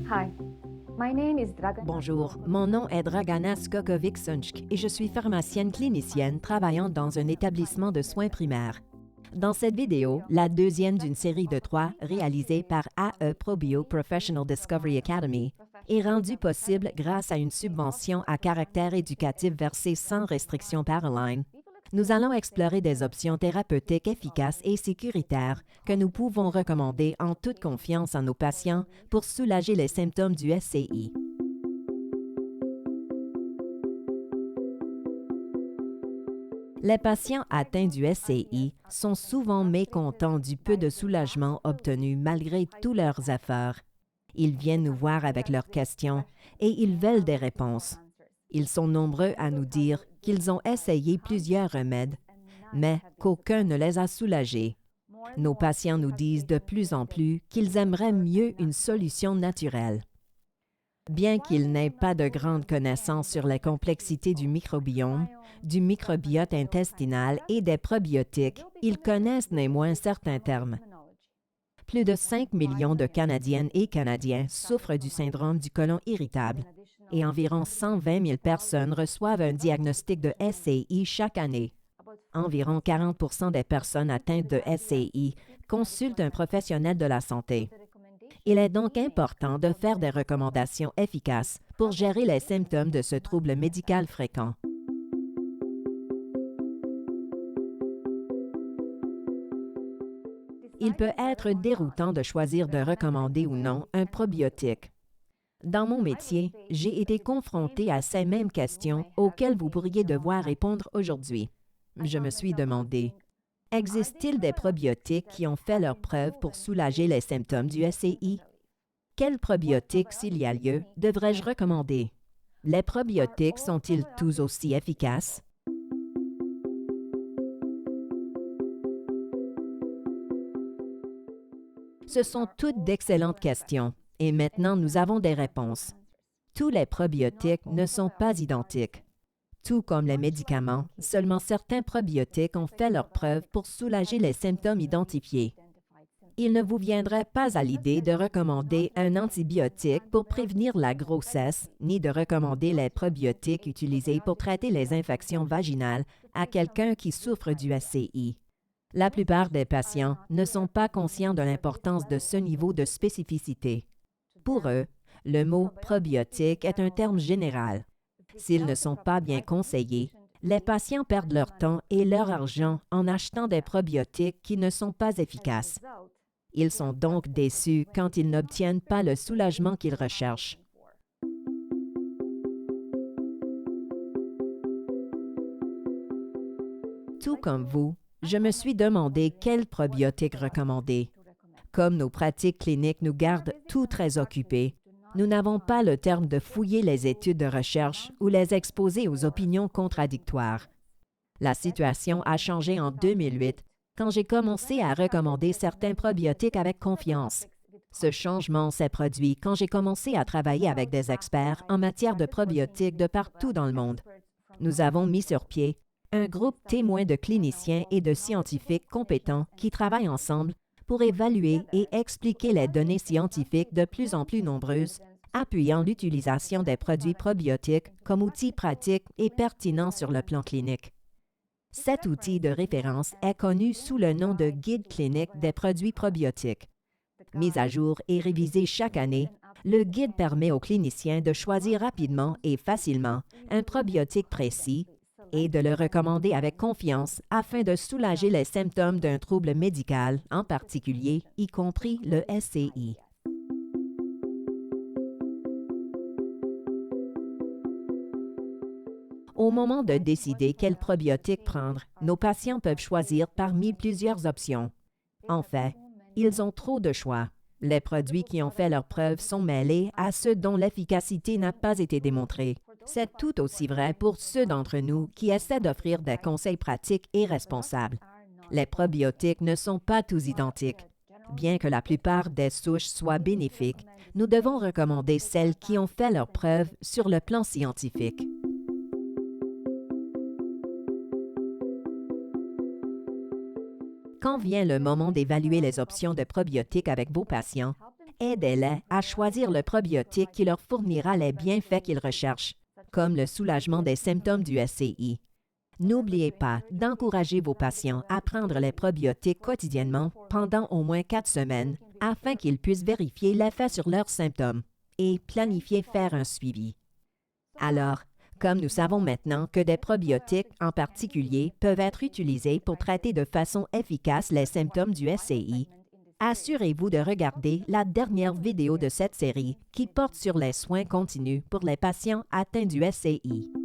Hi, my name is Dragan. Bonjour, mon nom est Dragana Skokovic-Sunchk et je suis pharmacienne clinicienne travaillant dans un établissement de soins primaires. Dans cette vidéo, la deuxième d'une série de 3 réalisée par AE ProBio Professional Discovery Academy, est rendue possible grâce à une subvention à caractère éducatif versée sans restriction par Align. Nous allons explorer des options thérapeutiques efficaces et sécuritaires que nous pouvons recommander en toute confiance à nos patients pour soulager les symptômes du SCI. Les patients atteints du SCI sont souvent mécontents du peu de soulagement obtenu malgré tous leurs efforts. Ils viennent nous voir avec leurs questions et ils veulent des réponses. Ils sont nombreux à nous dire qu'ils ont essayé plusieurs remèdes, mais qu'aucun ne les a soulagés. Nos patients nous disent de plus en plus qu'ils aimeraient mieux une solution naturelle. Bien qu'ils n'aient pas de grandes connaissances sur les complexités du microbiome, du microbiote intestinal et des probiotiques, ils connaissent néanmoins certains termes. Plus de 5 millions de Canadiennes et Canadiens souffrent du syndrome du côlon irritable et environ 120 000 personnes reçoivent un diagnostic de SCI chaque année. Environ 40 des personnes atteintes de SCI consultent un professionnel de la santé. Il est donc important de faire des recommandations efficaces pour gérer les symptômes de ce trouble médical fréquent. Il peut être déroutant de choisir de recommander ou non un probiotique. Dans mon métier, j'ai été confrontée à ces mêmes questions auxquelles vous pourriez devoir répondre aujourd'hui. Je me suis demandé, existe-t-il des probiotiques qui ont fait leurs preuves pour soulager les symptômes du SCI? Quels probiotiques, s'il y a lieu, devrais-je recommander? Les probiotiques sont-ils tous aussi efficaces? Ce sont toutes d'excellentes questions, et maintenant nous avons des réponses. Tous les probiotiques ne sont pas identiques. Tout comme les médicaments, seulement certains probiotiques ont fait leurs preuves pour soulager les symptômes identifiés. Il ne vous viendrait pas à l'idée de recommander un antibiotique pour prévenir la grossesse, ni de recommander les probiotiques utilisés pour traiter les infections vaginales à quelqu'un qui souffre du SCI. La plupart des patients ne sont pas conscients de l'importance de ce niveau de spécificité. Pour eux, le mot probiotique est un terme général. S'ils ne sont pas bien conseillés, les patients perdent leur temps et leur argent en achetant des probiotiques qui ne sont pas efficaces. Ils sont donc déçus quand ils n'obtiennent pas le soulagement qu'ils recherchent. Tout comme vous, je me suis demandé quel probiotique recommander. Comme nos pratiques cliniques nous gardent tout très occupés, nous n'avons pas le terme de fouiller les études de recherche ou les exposer aux opinions contradictoires. La situation a changé en 2008 quand j'ai commencé à recommander certains probiotiques avec confiance. Ce changement s'est produit quand j'ai commencé à travailler avec des experts en matière de probiotiques de partout dans le monde. Nous avons mis sur pied un groupe témoin de cliniciens et de scientifiques compétents qui travaillent ensemble pour évaluer et expliquer les données scientifiques de plus en plus nombreuses, appuyant l'utilisation des produits probiotiques comme outil pratique et pertinent sur le plan clinique. Cet outil de référence est connu sous le nom de Guide clinique des produits probiotiques. Mis à jour et révisé chaque année, le guide permet aux cliniciens de choisir rapidement et facilement un probiotique précis et de le recommander avec confiance afin de soulager les symptômes d'un trouble médical, en particulier, y compris le SCI. Au moment de décider quel probiotique prendre, nos patients peuvent choisir parmi plusieurs options. En fait, ils ont trop de choix. Les produits qui ont fait leurs preuves sont mêlés à ceux dont l'efficacité n'a pas été démontrée. C'est tout aussi vrai pour ceux d'entre nous qui essaient d'offrir des conseils pratiques et responsables. Les probiotiques ne sont pas tous identiques. Bien que la plupart des souches soient bénéfiques, nous devons recommander celles qui ont fait leurs preuves sur le plan scientifique. Quand vient le moment d'évaluer les options de probiotiques avec vos patients, Aidez-les à choisir le probiotique qui leur fournira les bienfaits qu'ils recherchent, comme le soulagement des symptômes du SCI. N'oubliez pas d'encourager vos patients à prendre les probiotiques quotidiennement pendant au moins 4 semaines afin qu'ils puissent vérifier l'effet sur leurs symptômes et planifier faire un suivi. Alors, comme nous savons maintenant que des probiotiques en particulier peuvent être utilisés pour traiter de façon efficace les symptômes du SCI, assurez-vous de regarder la dernière vidéo de cette série qui porte sur les soins continus pour les patients atteints du SCI.